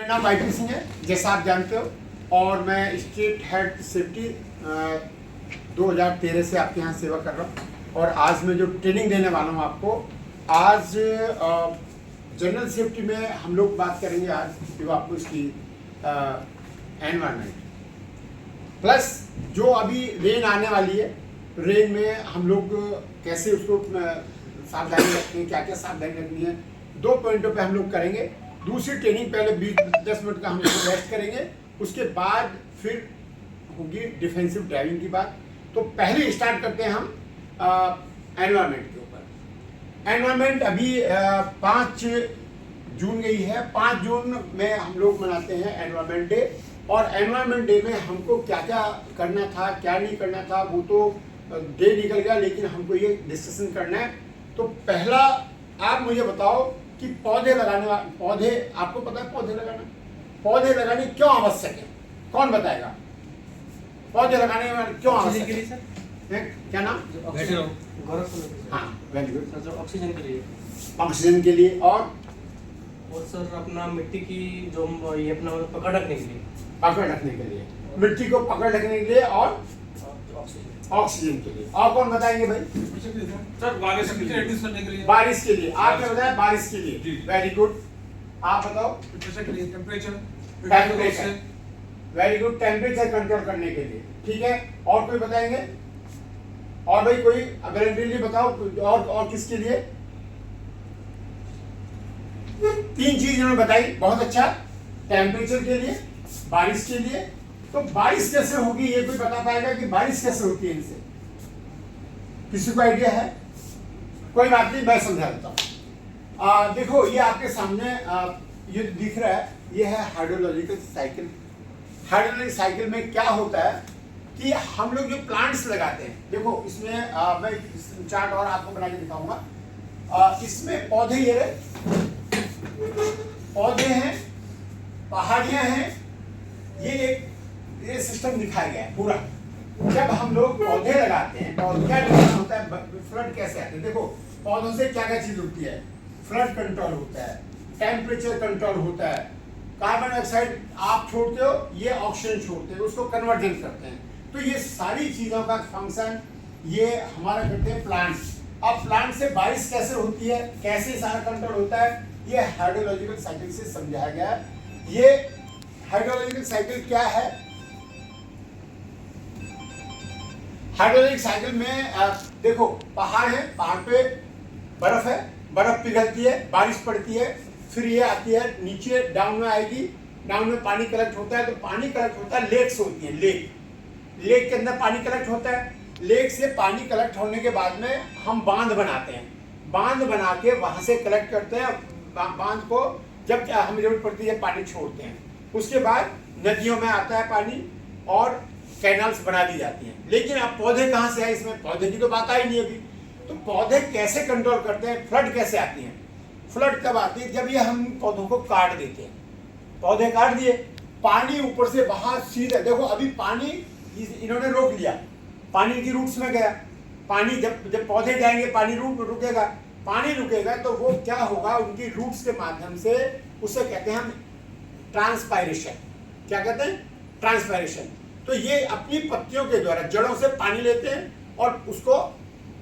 मेरा नाम वाईपी सिंह है, जैसा आप जानते हो, और मैं स्टेट हेल्थ सेफ्टी 2013 से आपके यहाँ सेवा कर रहा हूँ। और आज मैं जो ट्रेनिंग देने वाला हूँ आपको, आज जनरल सेफ्टी में हम लोग बात करेंगे। आज जो आपको इसकी एनवायरनमेंट प्लस जो अभी रेन आने वाली है, रेन में हम लोग कैसे उसको सावधानी रखनी है, क्या क्या सावधानी रखनी है, 2 पॉइंटों पे हम लोग करेंगे। दूसरी ट्रेनिंग पहले 20-10 मिनट का हम लोग रेस्ट करेंगे, उसके बाद फिर होगी डिफेंसिव ड्राइविंग की बात। तो पहले स्टार्ट करते हैं हम एनवायरनमेंट के ऊपर। एनवायरनमेंट अभी 5 जून गई है। 5 जून में हम लोग मनाते हैं एनवायरनमेंट डे। और एनवायरनमेंट डे में हमको क्या क्या करना था, क्या नहीं करना था, वो तो डे निकल गया, लेकिन हमको ये डिस्कशन करना है। तो पहला आप मुझे बताओ कि पौधे आपको पता है पौधे लगाने क्यों आवश्यक है? कौन बताएगा पौधे लगाने में क्यों आवश्यक है? क्या नाम? हाँ, वेरी गुड। ऑक्सीजन के लिए, ऑक्सीजन के लिए। और सर अपना मिट्टी की जो ये अपना पकड़ रखने के लिए, मिट्टी को पकड़ रखने के लिए, और ऑक्सीजन के लिए। और कौन बताएंगे भाई? सर बारिश करने के लिए। बारिश के लिए आपने बताया, बारिश के लिए। Very good. आप बताओ? के लिए temperature. Very good, temperature control करने के लिए। ठीक है, और कोई बताएंगे? और भाई कोई अवेलेबिलिटी बताओ, और किसके लिए? 3 चीज इन्होंने बताई, बहुत अच्छा। टेम्परेचर के लिए, बारिश के लिए। तो बारिश कैसे होगी, ये कोई बता पाएगा कि बारिश कैसे होती है इनसे? किसी को आइडिया है? कोई बात नहीं, मैं समझा देता हूँ। देखो, ये आपके सामने ये दिख रहा है, ये है हाइड्रोलॉजिकल साइकिल। हाइड्रोलॉजिकल साइकिल में क्या होता है कि हम लोग जो प्लांट्स लगाते हैं, देखो इसमें मैं चार्ट और आपको बना के दिखाऊंगा। इसमें पौधे, ये रहे पौधे हैं, पहाड़ियां हैं, ये सिस्टम दिखाया गया है पूरा। जब हम लोग पौधे लगाते हैं तो क्या होता है, फ्लड कैसे आते हैं? देखो, पौधों से क्या क्या चीज होती है? फ्लड कंट्रोल होता है, टेम्परेचर कंट्रोल होता है, कार्बन डाइऑक्साइड आप छोड़ते हो, ये ऑक्सीजन छोड़ते हैं, उसको कन्वर्जन करते हैं। तो ये सारी चीजों का फंक्शन ये हमारा करते हैं प्लांट्स। अब प्लांट से बारिश कैसे होती है, कैसे सारा कंट्रोल होता है, ये हाइड्रोलॉजिकल साइकिल से समझाया गया है। ये हाइड्रोलॉजिकल साइकिल क्या है? हाइड्रोलॉजिकल साइकिल में देखो, पहाड़ है, पहाड़ पे बर्फ है, बर्फ पिघलती है, बारिश पड़ती है, फिर ये आती है नीचे, डाउन में आएगी, डाउन में पानी कलेक्ट होता है। तो पानी कलेक्ट होता है, लेक्स होती है, लेक के अंदर पानी कलेक्ट होता है। लेक से पानी कलेक्ट होने के बाद में हम बांध बनाते हैं, बांध बना के वहां से कलेक्ट करते हैं। बांध को जब हमें जरूरत पड़ती है पानी छोड़ते हैं। उसके बाद नदियों में आता है पानी और कैनाल्स बना दी जाती हैं। लेकिन अब पौधे कहाँ से आए इसमें? पौधे की तो बात आई नहीं अभी। तो पौधे कैसे कंट्रोल करते हैं? फ्लड कैसे आती है? फ्लड कब आती है? जब ये हम पौधों को काट देते हैं। पौधे काट दिए, पानी ऊपर से वहां सीधे, देखो अभी पानी इन्होंने रोक लिया, पानी की रूट्स में गया। पानी जब पौधे जाएंगे, पानी रुकेगा। पानी रुकेगा तो वो क्या होगा, उनकी रूट्स के माध्यम से, उसे कहते हैं हम ट्रांसपायरेशन। क्या कहते हैं? ट्रांसपायरेशन। तो ये अपनी पत्तियों के द्वारा जड़ों से पानी लेते हैं और उसको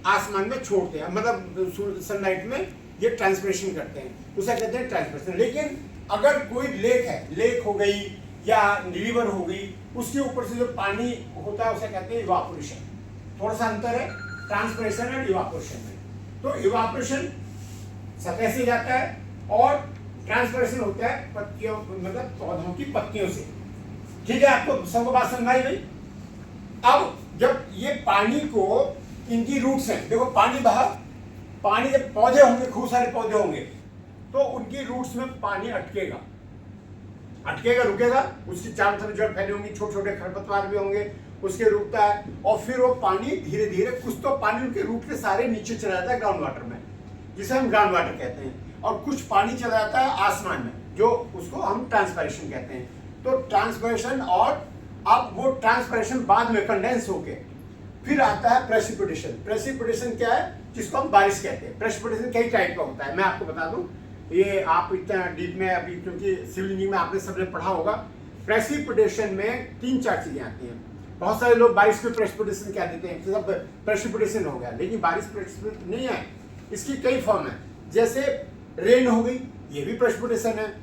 आसमान में छोड़ते हैं, मतलब सनलाइट में ये ट्रांसपिरेशन करते हैं, उसे कहते हैं ट्रांसपिरेशन। लेकिन अगर कोई लेक है, लेक हो गई या रिवर हो गई, उसके ऊपर से जो पानी होता है उसे कहते हैं इवापोरेशन। थोड़ा सा अंतर है ट्रांसपिरेशन और इवापोरेशन में। तो इवापोरेशन सतह से जाता है और ट्रांसपिरेशन होता है पत्तियों, मतलब पौधों की पत्तियों से। ठीक है, आपको सबको बात समझ आई भाई? अब जब ये पानी को, इनकी रूट्स हैं, देखो पानी बहा, पानी जब पौधे होंगे, खूब सारे पौधे होंगे, तो उनकी रूट्स में पानी अटकेगा, रुकेगा। उसकी चारों तरफ जड़ फैली होंगी, छोटे छोटे खरपतवार भी होंगे, उसके रुकता है। और फिर वो पानी धीरे धीरे, कुछ तो पानी उनके रूट के सारे नीचे चला जाता है ग्राउंड वाटर में, जिसे हम ग्राउंड वाटर कहते हैं। और कुछ पानी चला जाता है आसमान में, जो उसको हम ट्रांसपायरेशन कहते हैं। तो ट्रांसपायरेशन, और अब वो ट्रांसपायरेशन बाद में कंडेंस होके फिर आता है प्रेसिपिटेशन। प्रेसिपिटेशन क्या है? जिसको हम बारिश कहते हैं। प्रेसिपिटेशन कई टाइप का होता है, मैं आपको बता दूं। ये आप इतना डीप में अभी, क्योंकि सिविल इंजीनियरिंग में आपने सबने पढ़ा होगा, प्रेसिपिटेशन में 3-4 चीजें आती हैं। बहुत सारे लोग बारिश को प्रेसिपिटेशन क्या देते हैं, सब प्रेसिपिटेशन हो गया, लेकिन बारिश प्रेसिपिटेशन नहीं है, इसकी कई फॉर्म है। जैसे रेन हो गई, ये भी प्रेसिपिटेशन है।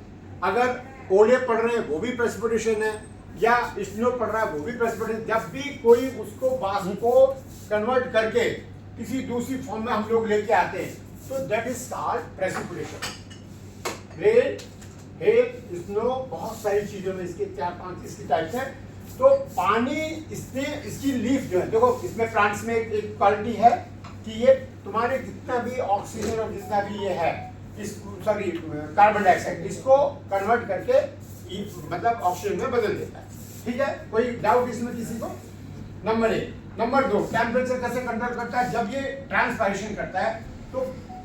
अगर ओले पड़ रहे हैं वो भी प्रेसिपिटेशन है, या स्नो पड़ रहा है वो भी प्रेसिपिटेशन। जब भी कोई उसको वाष्प को कन्वर्ट करके किसी दूसरी फॉर्म में हम लोग लेके आते हैं, तो that is called precipitation. Rain, hello, snow, बहुत सारी चीजों में इसके 4-5 इसकी टाइप्स हैं। तो पानी इसमें, इसकी लीफ जो है, देखो इसमें प्लांट्स में एक क्वालिटी है कि ये तुम्हारे जितना भी ऑक्सीजन और जितना भी ये है, इस सॉरी कार्बन डाइऑक्साइड, इसको कन्वर्ट करके मतलब ऑक्सीजन में बदल देता है। ठीक है, कोई डाउट इसमें किसी को? नंबर 1। नंबर 2, टेम्परेचर कैसे कंट्रोल करता है? जब ये ट्रांसपायरेशन करता है तो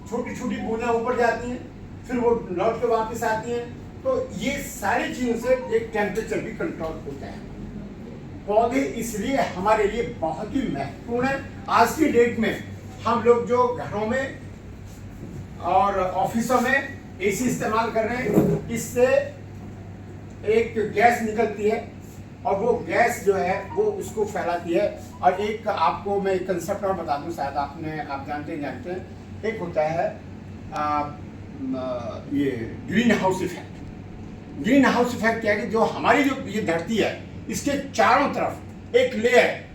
छोटी छोटी बूंदें ऊपर जाती हैं, फिर वो लौट के वापस आती हैं, तो ये सारी चीजों से एक टेम्परेचर भी कंट्रोल होता है। पौधे इसलिए हमारे लिए बहुत ही महत्वपूर्ण है। आज की डेट में हम लोग जो घरों में और ऑफिसों में एसी इस्तेमाल कर रहे हैं, इससे एक गैस निकलती है और वो गैस जो है वो उसको फैलाती है। और एक आपको मैं एक कंसेप्ट और बता दूं, शायद आप जानते हैं, एक होता है ये green house effect. Green house effect क्या है कि जो हमारी जो ये धरती है, इसके चारों तरफ एक लेयर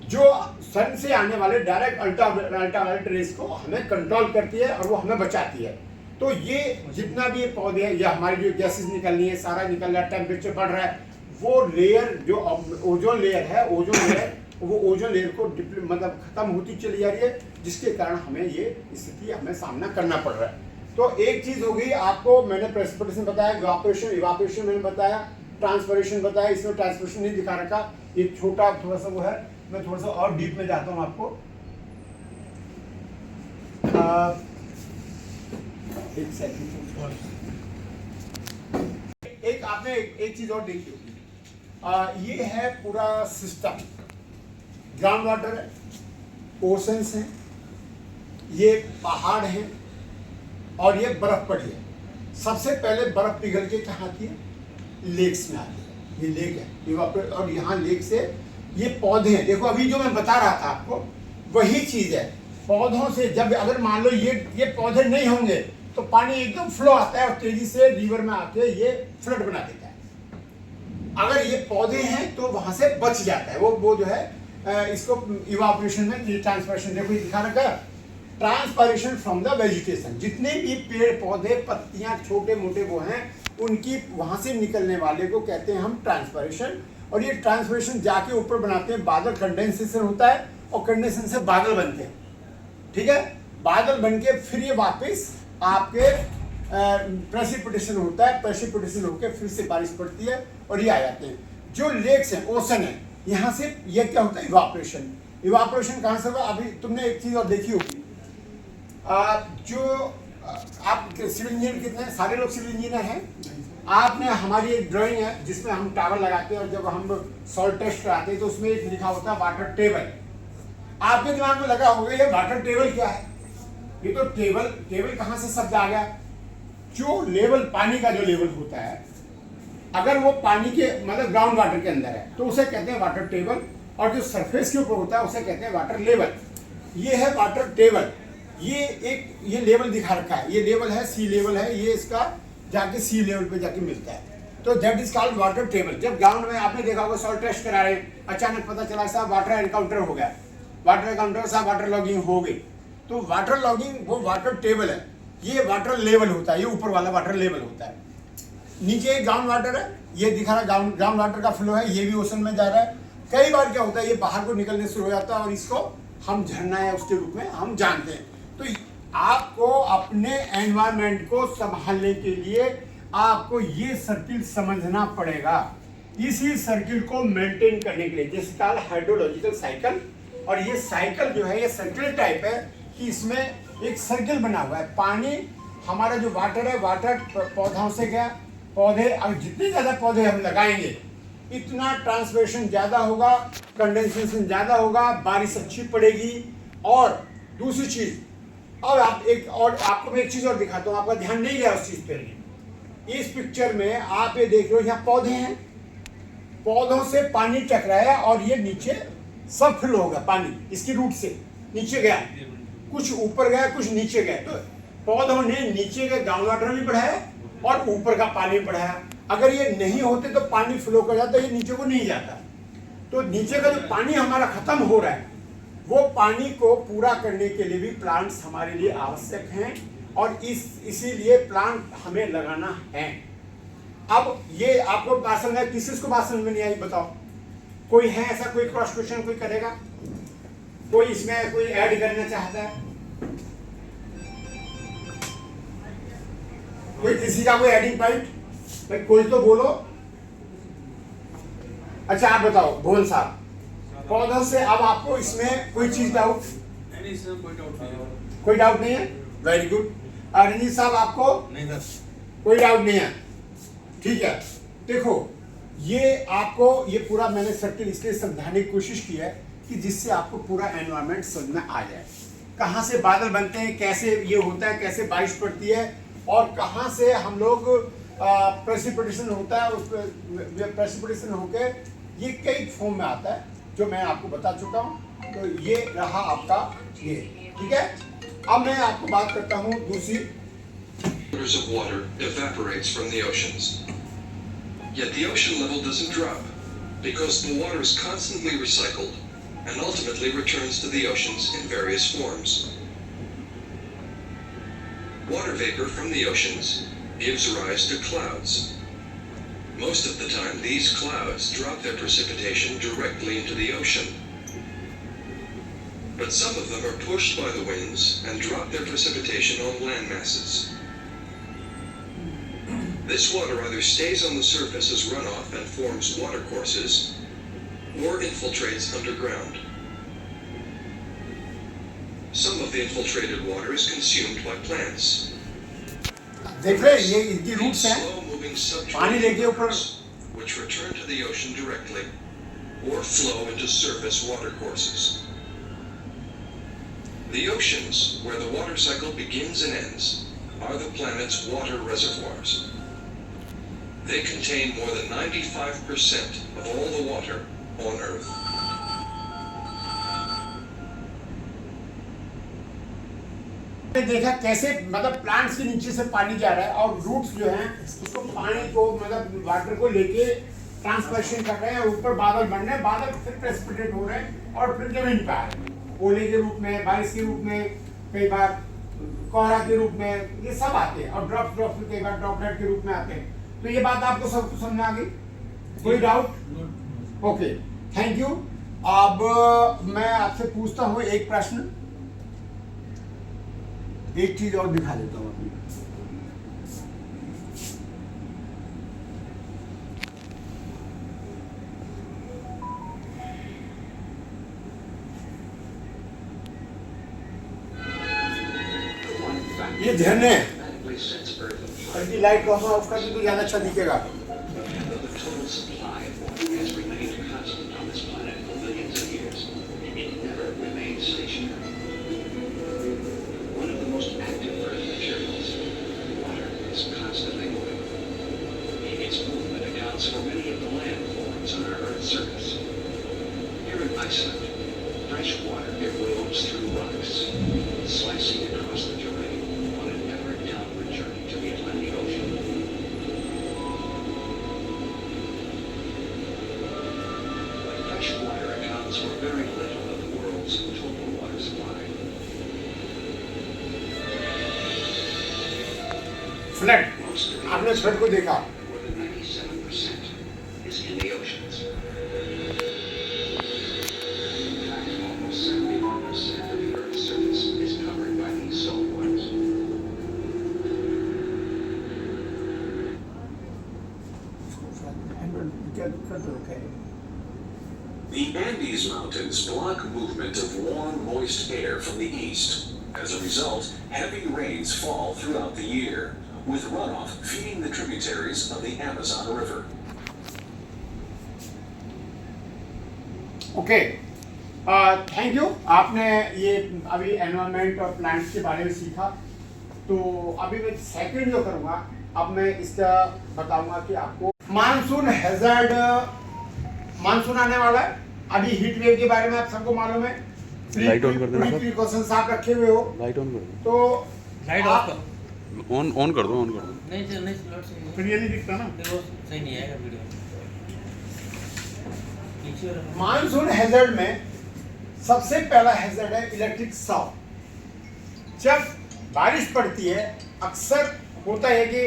जो सन से आने वाले डायरेक्ट अल्ट्रावायलेट रेस को हमें कंट्रोल करती है और वो हमें बचाती है। तो ये जितना भी ये पौधे हैं, या हमारी जो गैसेस निकलनी है, सारा निकल रहा है, टेम्परेचर बढ़ रहा है, वो लेयर जो ओजोन लेयर है, वो ओजोन लेयर को मतलब खत्म होती चली जा रही है, जिसके कारण हमें ये स्थिति हमें सामना करना पड़ रहा है। तो एक चीज हो गई, आपको मैंने प्रेसिपिटेशन बताया, इवापोरेशन मैंने बताया, ट्रांसपिरेशन बताया। इसमें ट्रांसपिरेशन नहीं दिखा रखा, ये छोटा थोड़ा सा वो है, मैं थोड़ा सा और डीप में जाता हूँ आपको। एक सेकंड, एक आपने एक चीज और देखी होगी, ये है पूरा सिस्टम। ग्राउंड वाटर है, ओशंस हैं, ये पहाड़ हैं और ये बर्फ पड़ी है। सबसे पहले बर्फ पिघल के कहाँ आती है? लेक्स में आती है। ये लेक है, और यहाँ लेक से ये पौधे हैं। देखो अभी जो मैं बता रहा था आपको, वही चीज है। पौधों से जब अगर मान लो ये पौधे नहीं होंगे तो पानी एकदम फ्लो आता है और तेजी से रिवर में आके ये फ्लड बना देता है। अगर ये पौधे हैं तो वहां से बच जाता है वो जो है, इसको इवापोरेशन में ट्रांसपिरेशन, देखो ये दिखा रखा है, ट्रांसपिरेशन फ्रॉम द वेजिटेशन। जितने भी पेड़ पौधे, पत्तियां, छोटे मोटे वो हैं, उनकी वहां से निकलने वाले को कहते हैं हम ट्रांसपिरेशन। और ये ट्रांसपिरेशन जाके ऊपर बनाते हैं बादल, कंडेंसेशन होता है और कंडेंसेशन से बादल बनते हैं। ठीक है, बादल बन के फिर ये वापस आपके प्रेसिपिटेशन होता है, प्रेसिपिटेशन होकर फिर से बारिश पड़ती है और ये आ जाते हैं। जो लेक्स हैं, ओशन है, यहाँ से ये क्या होता है? इवापोरेशन। इवापोरेशन कहाँ से होगा? अभी तुमने एक चीज और देखी होगी, जो आप सिविल इंजीनियर कितने हैं? सारे लोग सिविल इंजीनियर हैं। आपने हमारी एक ड्राइंग है जिसमें हम टावर लगाते हैं और जब हम सॉइल टेस्ट कराते हैं तो उसमें एक लिखा होता है वाटर टेबल। आपके दिमाग में लगा होगा ये वाटर टेबल क्या है? ये तो टेबल कहाँ से शब्द आ गया? जो लेवल, पानी का जो लेवल होता है, अगर वो पानी के मतलब ग्राउंड वाटर के अंदर है तो उसे कहते हैं वाटर टेबल, और जो सरफेस के ऊपर होता है उसे कहते हैं वाटर लेवल। ये है वाटर टेबल। ये लेवल दिखा रखा है, ये लेवल है, सी लेवल है, ये इसका जाके सी लेवल पे जाके मिलता है, तो that is called water table. जब ग्राउंड में आपने देखा होगा सॉइल टेस्ट करा रहे, अचानक पता चला साहब वाटर एनकाउंटर हो गया, वाटर एनकाउंटर साहब वाटर लॉगिंग हो गई, तो वाटर लॉगिंग वो वाटर टेबल है। ये वाटर लेवल होता है, ये ऊपर वाला वाटर लेवल होता है। नीचे ग्राउंड वाटर है, ये दिखा रहा है ग्राउंड वाटर का फ्लो है, ये भी ओशन में जा रहा है। कई बार क्या होता है, ये बाहर को निकलने शुरू हो जाता है और इसको हम झरना है उसके रूप में हम जानते हैं। तो आपको अपने एनवायरनमेंट को संभालने के लिए आपको ये सर्किल समझना पड़ेगा। इसी सर्किल को मेंटेन करने के लिए, जिसका कॉल्ड हाइड्रोलॉजिकल साइकिल। और ये साइकिल जो है ये सर्किल टाइप है कि इसमें एक सर्किल बना हुआ है। पानी, हमारा जो वाटर है, वाटर पौधों से गया, पौधे, अब जितने ज्यादा पौधे हम लगाएंगे इतना ट्रांसपिरेशन ज्यादा होगा, कंडेंसेशन ज्यादा होगा, बारिश अच्छी पड़ेगी। और दूसरी चीज, और आप एक और आपको मैं एक चीज और दिखाता हूँ, आपका ध्यान नहीं गया उस चीज पे। इस पिक्चर में आप ये देख रहे हो, यहाँ पौधे हैं, पौधों से पानी टकराया और ये नीचे सब फिल होगा, पानी इसकी रूट से नीचे गया, कुछ ऊपर गया कुछ नीचे गया। तो पौधों ने नीचे का ग्राउंड वाटर भी बढ़ाया और ऊपर का पानी बढ़ाया। अगर ये नहीं होते तो पानी फ्लो कर जाता, ये नीचे को नहीं जाता। तो नीचे का जो पानी हमारा खत्म हो रहा है, वो पानी को पूरा करने के लिए भी प्लांट्स हमारे लिए आवश्यक हैं और इसीलिए प्लांट हमें लगाना है। अब ये आपको बात समझ में, किसी को बात समझ में नहीं आई बताओ? कोई है ऐसा, कोई क्रॉस क्वेश्चन कोई करेगा? कोई इसमें कोई ऐड करना चाहता है? कोई किसी का कोई एडिंग पॉइंट? भाई कोई तो बोलो। अच्छा आप बताओ भुवन साहब, पौधों से अब आपको इसमें कोई चीज डाउट? नहीं सर, कोई डाउट नहीं है। कोई डाउट नहीं है, वेरी गुड। रंजीत साहब आपको? नहीं सर, कोई डाउट नहीं है, ठीक है। देखो ये आपको ये पूरा मैंने सर्किल इसलिए समझाने की कोशिश की है कि जिससे आपको पूरा एनवायरनमेंट समझ में आ जाए, कहाँ से बादल बनते हैं, कैसे ये होता है, कैसे बारिश पड़ती है और कहाँ से हम लोग प्रेसिपिटेशन होता है, उस प्रेसिपिटेशन होके ये कई फॉर्म में आता है जो मैं आपको बता चुका हूँ। तो ये रहा आपका ये, ठीक है। अब मैं आपको बात करता हूँ दूसरी। Liters of water evaporates from the oceans. Yet the ocean level doesn't drop because the water is constantly recycled and ultimately returns to the oceans in various forms. Water vapor from the oceans gives rise to clouds. Most of the time, these clouds drop their precipitation directly into the ocean. But some of them are pushed by the winds and drop their precipitation on land masses. This water either stays on the surface as runoff and forms watercourses, or infiltrates underground. Some of the infiltrated water is consumed by plants. देख रहे हैं ये इनकी roots हैं, Slow-moving पानी लेके ऊपर subterranean which return to the ocean directly, or flow into surface watercourses. The oceans, where the water cycle begins and ends, are the planet's water reservoirs. They contain more than 95% of all the water on Earth. देखा कैसे मतलब plants के नीचे से पानी जा रहा है और रूट्स जो हैं उसको पानी को मतलब वाटर को लेके ट्रांसपर्शन कर रहे हैं, ऊपर बादल बन रहे हैं, बादल फिर प्रेसिपिटेट हो रहे हैं और फिर जमीन पे आ रहे हैं, ओले के रूप में, बारिश के रूप में, कई बार कोहरा के रूप में, ये सब आते हैं और ड्रॉप कई बार ड्रॉपलेट के रूप में आते हैं। तो ये बात आपको सब समझ में आ गई? कोई डाउट? Okay, thank you. अब मैं आपसे पूछता हूँ एक प्रश्न, एक चीज और दिखा देता हूँ अभी। ये झरने हैं, इनकी लाइट ऑफ कर दी तो ज्यादा अच्छा दिखेगा। Fresh water erodes through rocks, slicing across the terrain on an ever downward journey to the Atlantic Ocean. Fresh water accounts for very little of the world's total water supply. Flood, आपने flood को देखा? More than 97% is in the oceans. In fact, almost 71% of the Earth's surface is covered by these salt waters. The Andes Mountains block movement of warm, moist air from the east. As a result, heavy rains fall throughout the year, with runoff feeding the tributaries of the Amazon River. Okay, thank you. आपने ये अभी environment और plants के बारे में सीखा, तो अभी मैं सेकंड जो करूँगा, अब मैं इसका बताऊंगा कि आपको मानसून हैजर्ड, मानसून आने वाला है, अभी हीट वेव के बारे में आप सबको मालूम है। लाइट ऑन कर देना सर। प्रिकॉशंस आप रखे हुए हो, लाइट ऑन कर दो। तो लाइट आप- ऑफ कर। ऑन कर दो, ऑन कर दो। नहीं सर, नहीं स्लॉट सही फिर ये नहीं दिखता ना। देखो सही नहीं आएगा वीडियो। पीछे रखो। मानसून हैजर्ड में सबसे पहला हैजर्ड है इलेक्ट्रिक शॉक। जब बारिश पड़ती है अक्सर होता है कि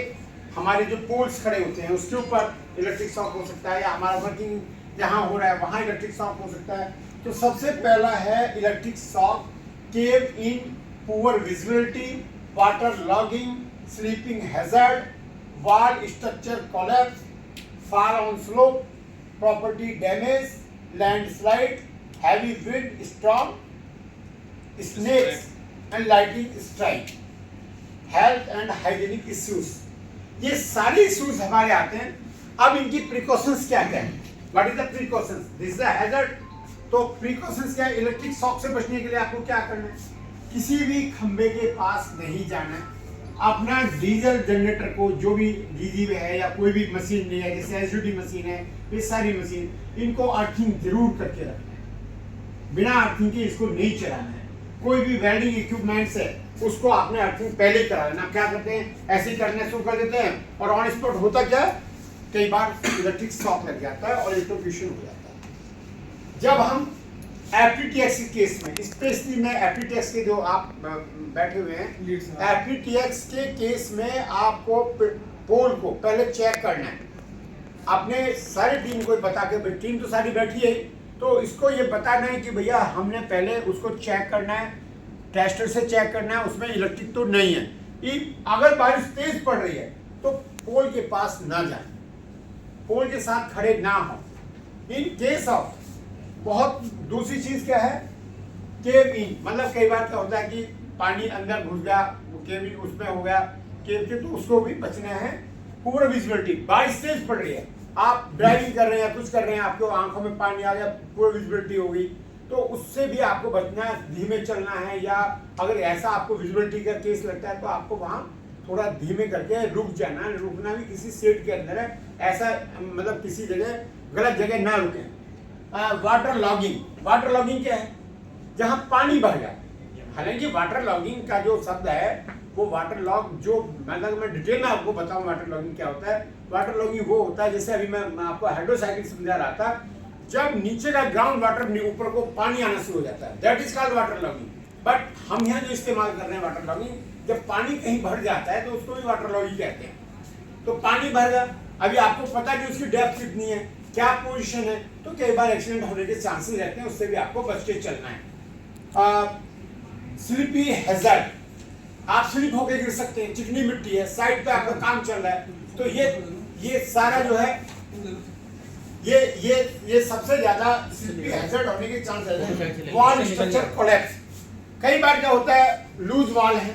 हमारे जो पोल्स खड़े होते हैं उसके ऊपर इलेक्ट्रिक शॉक हो सकता है, या हमारा वर्किंग जहाँ हो रहा है वहाँ इलेक्ट्रिक शॉक हो सकता है। तो सबसे पहला है electric shock, cave in, poor visibility, water logging, sleeping hazard, wall structure collapse, fall on slope, property damage, landslide, heavy wind storm, snakes and lightning strike, health and hygienic issues। ये सारे issues हमारे आते हैं। अब इनकी precautions क्या क्या है? What is the precautions? This is the hazard. तो प्रिकॉशंस क्या है? इलेक्ट्रिक शॉक से बचने के लिए आपको क्या करना है? किसी भी खंबे के पास नहीं जाना है। अपना डीजल जनरेटर को, जो भी डीजी है या कोई भी मशीन नहीं है, जैसे एसयूडी मशीन है, ये सारी मशीन, इनको अर्थिंग जरूर करके रखना है। बिना अर्थिंग के इसको नहीं चलाना है। कोई भी वेल्डिंग इक्विपमेंट्स है उसको आपने अर्थिंग पहले ही करा लेना। क्या करते हैं, ऐसे ही करने शुरू कर देते हैं और ऑन स्पॉट होता क्या है, कई बार इलेक्ट्रिक शॉक लग जाता है और इलेक्ट्रोक्यूशन हो जाता है। जब हम एपीटीएक्स के केस में, स्पेशली में एपीटीएक्स के जो आप बैठे हुए हैं, एपीटीएक्स के केस में आपको पोल को पहले चेक करना है। अपने सारी टीम को बता के, टीम तो सारी बैठी है, तो इसको ये बताना है कि भैया हमने पहले उसको चेक करना है, टेस्टर से चेक करना है, उसमें इलेक्ट्रिक तो नहीं है। अगर बारिश तेज पड़ रही है तो पोल के पास ना जाए, पोल के साथ खड़े ना हो। इन केस ऑफ, बहुत दूसरी चीज क्या है, केव इन, मतलब कई बार क्या होता है कि पानी अंदर घुस गया, केव इन उसमें हो गया केव के, तो उसको भी बचना है। पूरा विजिबिलिटी, बारिश तेज पड़ रही है, आप ड्राइविंग कर रहे हैं, कुछ कर रहे हैं, आपको आंखों में पानी आ गया, पूरी विजिबिलिटी हो गई, तो उससे भी आपको बचना है, धीमे चलना है। या अगर ऐसा आपको विजिबिलिटी का केस लगता है तो आपको वहाँ थोड़ा धीमे करके रुक जाना है। रुकना भी किसी सेट के अंदर है, ऐसा मतलब किसी जगह गलत जगह ना रुके। वाटर लॉगिंग, वाटर लॉगिंग क्या है, जहाँ पानी भर जाए। हालांकि वाटर लॉगिंग का जो शब्द है वो वाटर लॉग, जो मतलब मैं डिटेल में आपको बताऊं वाटर लॉगिंग क्या होता है। वाटर लॉगिंग वो होता है, जैसे अभी मैं आपको हाइड्रोसाइकिल समझा रहा था, जब नीचे का ग्राउंड वाटर ऊपर को पानी आना शुरू हो जाता है, that is called water logging. But हम यहाँ जो इस्तेमाल कर रहे हैं वाटर लॉगिंग, जब पानी कहीं भर जाता है तो उसको भी वाटर लॉगिंग कहते हैं। तो पानी भर गया, अभी आपको पता है कि उसकी डेप्थ कितनी है, क्या पोजिशन है, तो कई बार एक्सीडेंट होने के चांसेस रहते हैं, उससे भी आपको बच के चलना है। स्लिपी हैजर्ड, आप स्लिप होकर गिर सकते हैं, चिकनी मिट्टी है, साइड पे आपका काम चल रहा है, तो ये सारा जो है ये सबसे ज्यादा स्लिपी हैजर्ड होने के चांसेस है। वॉल स्ट्रक्चर कोलैप्स, कई बार क्या होता है, लूज वॉल है,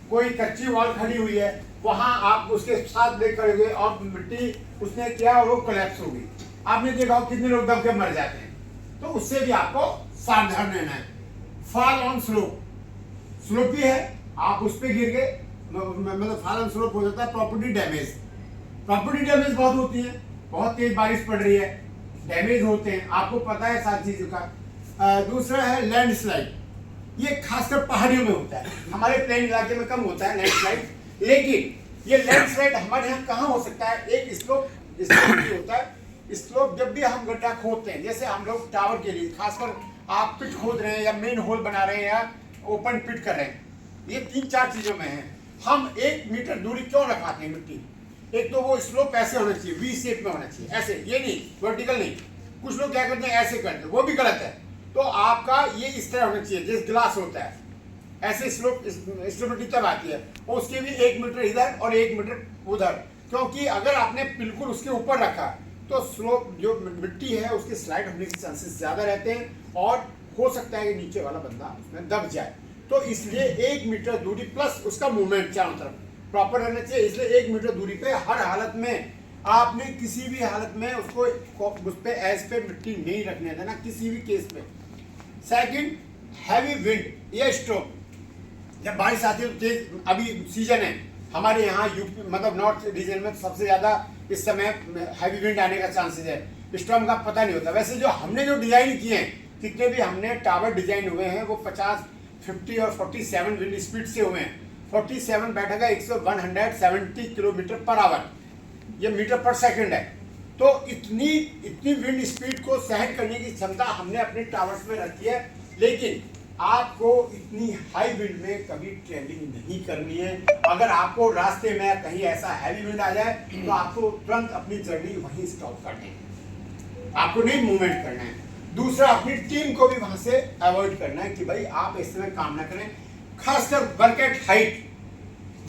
कोई कच्ची वॉल खड़ी हुई है, वहां आप उसके साथ लेकर गए और मिट्टी उसने किया और वो कोलैप्स हो गई। आपने देखा कितने लोग दब के मर जाते हैं, तो उससे भी आपको सावधान रहना है। फॉल ऑन स्लोप, स्लोपी है, आप उस पर गिर गए, मतलब फॉल ऑन स्लोप हो जाता है। प्रॉपर्टी डैमेज, प्रॉपर्टी डैमेज बहुत होती है, बहुत तेज बारिश पड़ रही है, डैमेज होते हैं, आपको पता है सारी चीजों का। दूसरा है लैंडस्लाइड, ये खासकर पहाड़ियों में होता है, हमारे प्लेन इलाके में कम होता है लैंडस्लाइड, लेकिन ये लैंडस्लाइड हमारे यहाँ कहाँ हो सकता है, एक स्लोप भी होता है। स्लोप जब भी हम गड्ढा खोदते हैं, जैसे हम लोग टावर के लिए खासकर आप पिट खोद रहे हैं या मेन होल बना रहे हैं या ओपन पिट कर रहे हैं, ये 3-4 चीजों में है। हम 1 मीटर दूरी क्यों रखाते हैं मिट्टी, एक तो वो स्लोप ऐसे होना चाहिए, वी शेप में होना चाहिए, ऐसे, ये नहीं वर्टिकल नहीं। कुछ लोग क्या करते हैं, ऐसे करते हैं, वो भी गलत है। तो आपका ये इस तरह होना चाहिए, जैसे ग्लास होता है, ऐसे स्लोप, स्टेबिलिटी तब आती है। और उसके भी 1 मीटर इधर और 1 मीटर उधर, क्योंकि अगर आपने बिल्कुल उसके ऊपर रखा तो स्लोप जो मिट्टी है उसके स्लाइड होने के चांसेस ज्यादा रहते हैं और हो सकता है कि नीचे वाला बंदा उसमें दब जाए। तो इसलिए 1 मीटर दूरी प्लस उसका मूवमेंट चारों तरफ प्रॉपर रहना चाहिए। इसलिए 1 मीटर दूरी पे हर हालत में आपने किसी भी हालत में उसको उस पे एज पे मिट्टी नहीं रखने देना, किसी भी केस में। सेकंड हैवी विंड, ये स्ट्रोक, जब बारिश आती है तो तेज, अभी सीजन है हमारे यहाँ यूपी मतलब नॉर्थ रीजन में सबसे ज़्यादा इस समय हैवी विंड आने का चांसेस है, स्टॉर्म का पता नहीं होता। वैसे जो हमने जो डिज़ाइन किए हैं, जितने भी हमने टावर डिजाइन हुए हैं वो 50, 50 और 47 विंड स्पीड से हुए हैं। 47 बैठेगा 170 किलोमीटर पर आवर, ये मीटर पर सेकंड है। तो इतनी विंड स्पीड को सहन करने की क्षमता हमने अपने टावर्स में रखी है। लेकिन आपको इतनी हाई विंड में कभी ट्रेवलिंग नहीं करनी है। अगर आपको रास्ते में कहीं ऐसा हैवी विंड आ जाए तो आपको तुरंत अपनी जर्नी वहीं स्टॉप करनी है, आपको नहीं मूवमेंट करना है। दूसरा, अपनी टीम को भी वहां से अवॉइड करना है कि भाई आप इस समय काम ना करें। खासकर work at height,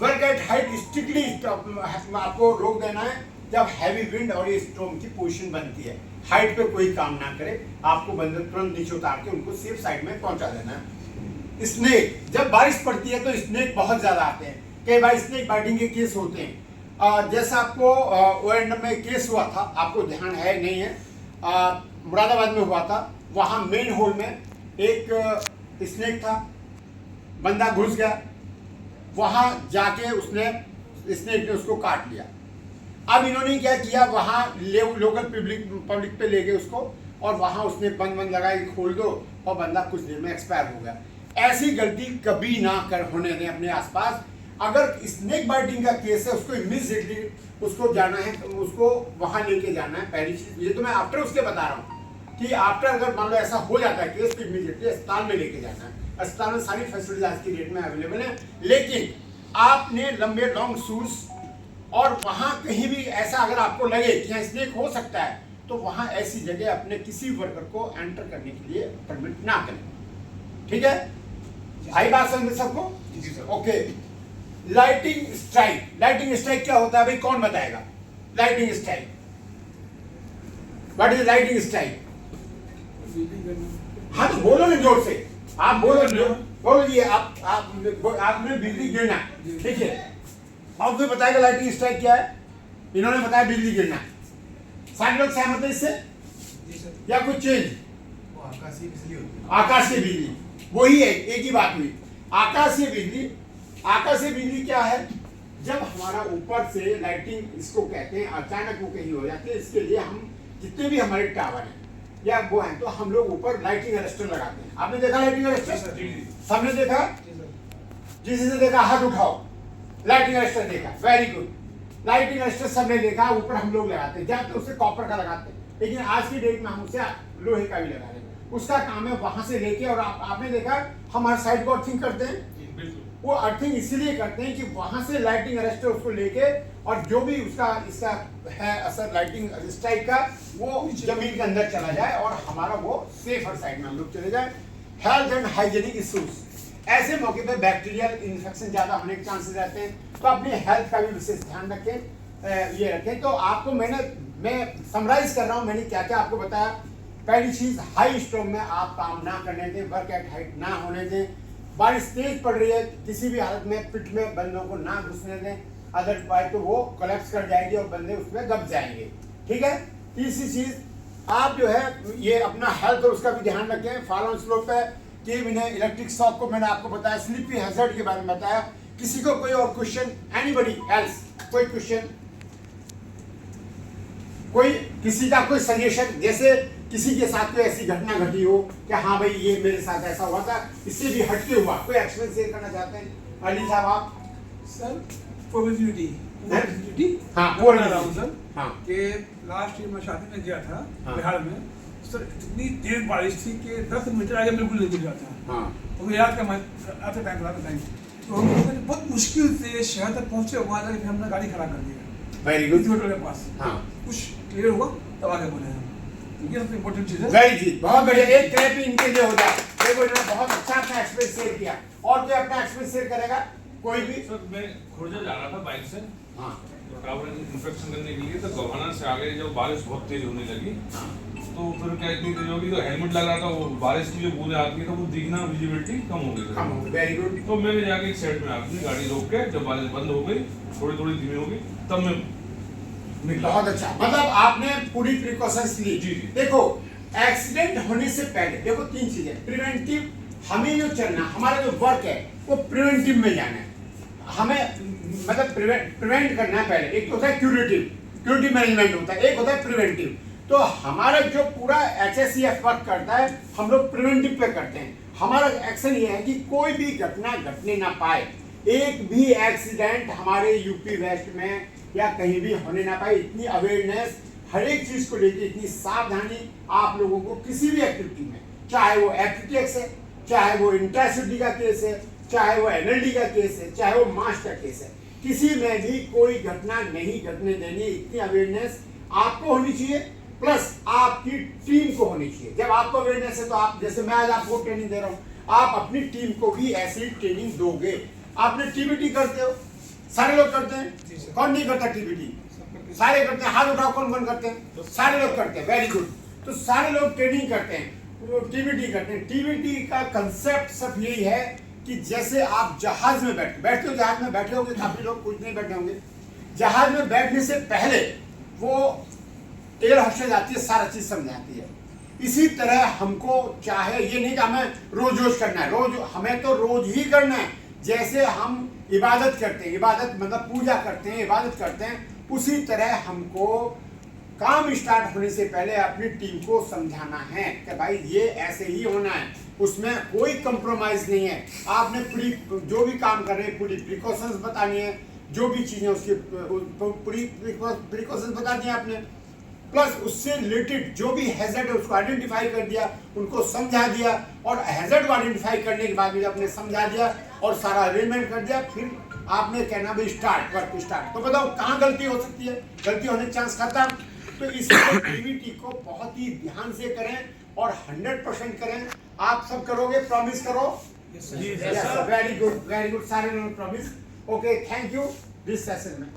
work at height strictly आपको रोक देना है जब हैवी विंड और ये स्टॉर्म की पोजीशन बनती है। हाइट पे कोई काम ना करे, आपको बंदर तुरंत नीचे उतार के उनको सेफ साइड में पहुंचा देना है। स्नेक, जब बारिश पड़ती है तो स्नेक बहुत ज्यादा आते हैं, कई बार स्नेक बाइटिंग के केस होते हैं। जैसा आपको ओएंडम में केस हुआ था, आपको ध्यान है नहीं है, मुरादाबाद में हुआ था। वहां मेन होल में एक स्नेक था, बंदा घुस गया, वहां जाके उसने स्नेक ने उसको काट लिया। अब इन्होंने क्या किया, वहां लोकल पब्लिक पे ले गए उसको और वहां उसने बंद लगाई, खोल दो, और बंदा कुछ देर में एक्सपायर हो गया। ऐसी गलती कभी ना होने दें अपने आसपास। अगर स्नेक बाइटिंग का केस है उसको इमीडिएटली उसको जाना है, उसको वहां लेके जाना है। पहली चीज ये तो मैं आफ्टर उसके बता रहा हूँ कि आफ्टर अगर मान लो ऐसा हो जाता है केस तो इमीडिएटली अस्पताल में लेके जाना है। अस्पताल में सारी फैसिलिटीज आज की डेट में अवेलेबल है। लेकिन आपने लंबे लॉन्ग शूज और वहां कहीं भी ऐसा अगर आपको लगे कि यहाँ स्नेक हो सकता है तो वहां ऐसी जगह अपने किसी वर्कर को एंटर करने के लिए परमिट ना करें। ठीक है, आई बात समझ सबको? Okay. Lighting strike, lighting strike क्या होता है भाई, कौन बताएगा? Lighting strike, what is lighting strike? हाँ तो बोलो ना जोर से, आप बोलो ये आपने बिजली गिरना, ठीक है, अब कोई बताएगा लाइटिंग स्ट्राइक क्या है? इन्होंने बताया बिजली गिरना। सारे लोग सहमत है इससे या कुछ चेंज? आकाशीय बिजली वही है, एक ही बात हुई। आकाशीय बिजली, आकाशीय बिजली क्या है? जब हमारा ऊपर से लाइटिंग, इसको कहते हैं, अचानक वो कहीं हो जाती है। इसके लिए हम जितने भी हमारे टावर हैं या वो हैं तो हम लोग ऊपर लाइटिंग अरेस्टर लगाते हैं। आपने देखा लाइटिंग अरेस्टर? सबने देखा? जिसने देखा हाथ उठाओ। लाइटिंग अरेस्टर देखा, वेरी गुड। लाइटिंग अरेस्टर सबने देखा, ऊपर हम लोग लगाते हैं, जब तो उसे कॉपर का लगाते हैं, लेकिन आज की डेट में हम उसे लोहे का भी लगा रहे हैं। उसका काम है वहां से लेके, और आपने देखा हमारे साइड को अर्थिंग करते हैं, वो अर्थिंग इसीलिए करते हैं कि वहां से लाइटिंग अरेस्टर उसको लेके और जो भी इसका है असर लाइटिंग स्ट्राइक का, वो जमीन के अंदर चला जाए और हमारा वो सेफर साइड में हम लोग चले जाए। हेल्थ एंड हाइजीनिक इश्यूज, ऐसे मौके पे बैक्टीरियल इन्फेक्शन ज्यादा होने के चांसेस रहते हैं, तो अपने हेल्थ का भी विशेष ध्यान रखें, ये रखें। तो आपको मैं समराइज कर रहा हूँ, मैंने क्या क्या आपको बताया। पहली चीज, हाई स्टॉर्म में आप काम ना करने दें, वर्क एट हाइट ना होने दें। बारिश तेज पड़ रही है, किसी भी हालत में पिट में बंदों को ना घुसने दें, अदरवाइज तो वो कोलैप्स कर जाएगी और बंदे उसमें दब जाएंगे। ठीक है। तीसरी चीज, आप जो है ये अपना हेल्थ और उसका भी ध्यान रखें। फॉल ऑन स्लोप पे कि मैंने इलेक्ट्रिक शॉक को मैंने आपको बताया, स्लिपी हैजर्ड के बारे में बताया। किसी को कोई और क्वेश्चन, एनीबॉडी एल्स कोई क्वेश्चन, कोई किसी का कोई सजेशन, जैसे किसी के साथ कोई ऐसी घटना घटी हो कि हाँ भाई ये मेरे साथ ऐसा हुआ था, इससे भी हटके हुआ, कोई एक्सपीरियंस शेयर करना चाहते हैं? अली साहब आप? सर प्रोबेबिलिटी हाँ बोल रहा रहा हूँ सर हाँ कि लास्ट ईयर मैं शादी में गया था हाँ। बिहार में। सर इतनी तेज बारिश थी कि 10 मीटर आगे बिल्कुल नहीं गिर जाता। हाँ तो मुझे याद का आता टाइम तो हम लोगों ने बहुत मुश्किल से शहर तक पहुंचे, वहाँ जाकर फिर हमने गाड़ी खड़ा कर दिया वेरी गुड। होटल के पास। हाँ कुछ क्लियर हुआ तब आगे बढ़े हम। ये सबसे इम्पोर्टेंट चीज़ है। वेरी गुड, बहुत बढ़िया। एक थेरेपी इनके लिए हो जाए। देखो इन्होंने बहुत अच्छा अपना एक्सपीरियंस शेयर किया, और कोई अपना एक्सपीरियंस शेयर करेगा? कोई भी? सर मैं खुर्जा जा रहा था बाइक से, हाँ टावर इंस्पेक्शन करने के लिए, तो गवर्नर से आगे जब बारिश बहुत तेज होने लगी तो फिर क्या इतनी तेज होगी, तो हेलमेट लगा था, वो बारिश की जो बूंदें आती है तो वो दिखना विजिबिलिटी कम हो गई। कम हो गई, वेरी गुड। तो मैंने जाके एक साइड में अपनी गाड़ी रोक के, जब बारिश बंद हो गई, थोड़ी थोड़ी धीमी हो गई, तब मैं निकला। बहुत अच्छा, मतलब आपने पूरी प्रिकॉशंस ली। जी। देखो एक्सीडेंट होने से पहले देखो 3 चीजें प्रिवेंटिव, हमें जो चलना हमारा जो वर्क है वो प्रिवेंटिव में जाना है, हमें मतलब प्रिवेंट करना है पहले। एक तो होता है क्यूरेटिव मैनेजमेंट होता है, एक होता है प्रिवेंटिव। तो हमारा जो पूरा HSEF वर्क करता है हम लोग प्रिवेंटिव पे करते हैं। हमारा एक्शन ये है कि कोई भी घटना घटने ना पाए, एक भी एक्सीडेंट हमारे यूपी वेस्ट में या कहीं भी होने ना पाए, इतनी अवेयरनेस हर एक चीज को लेकर, इतनी सावधानी आप लोगों को किसी भी एक्टिविटी में, चाहे वो एप्टीटेक्स है, चाहे वो इंट्रासिटी का केस है, चाहे वो NLD का केस है, चाहे वो मास का केस है, किसी में भी कोई घटना नहीं घटने देनी, इतनी अवेयरनेस आपको होनी चाहिए, प्लस आपकी टीम को होनी चाहिए। जब आपको अवेयरनेस है तो आप, जैसे मैं आज आपको ट्रेनिंग दे रहा हूँ, आप अपनी टीम को भी ऐसी ट्रेनिंग दोगे। आपने TBT करते हो, सारे लोग करते हैं, कौन नहीं करता TBT? सारे करते हैं, हाथ उठाओ कौन करते हैं? सारे लोग करते हैं, वेरी गुड। तो सारे लोग ट्रेनिंग करते हैं, TBT करते हैं। TBT का कंसेप्ट सब यही है कि जैसे आप जहाज में बैठते हो, जहाज में बैठे होंगे काफी लोग, कुछ नहीं बैठे होंगे। जहाज में बैठने से पहले वो एयर होस्टेस आती है, सारा चीज समझाती है। इसी तरह हमको चाहे ये नहीं कि हमें रोज करना है, हमें तो रोज ही करना है। जैसे हम इबादत करते हैं, इबादत मतलब पूजा करते हैं, इबादत करते हैं, उसी तरह हमको काम स्टार्ट होने से पहले अपनी टीम को समझाना है कि भाई ये ऐसे ही होना है, उसमें कोई कंप्रोमाइज नहीं है। आपने पूरी जो भी काम कर रहे हैं पूरी प्रिकॉशंस बतानी है, जो भी चीजें उसकी पूरी प्रिकॉशंस बता दी आपने, प्लस उससे रिलेटेड जो भी हैजर्ड है उसको आइडेंटिफाई कर दिया, उनको समझा दिया, और हैजर्ड को आइडेंटिफाई करने के बाद भी आपने समझा दिया और सारा अरेंजमेंट कर दिया, फिर आपने कहना भाई स्टार्ट, वर्क स्टार्ट। तो बताओ कहाँ गलती हो सकती है? गलती होने का चांस खत्म। तो इसलिए TBT को बहुत ही ध्यान से करें और 100% करें। आप सब करोगे? प्रॉमिस करो। वेरी गुड, सारे लोग promise. Okay, thank you this session में।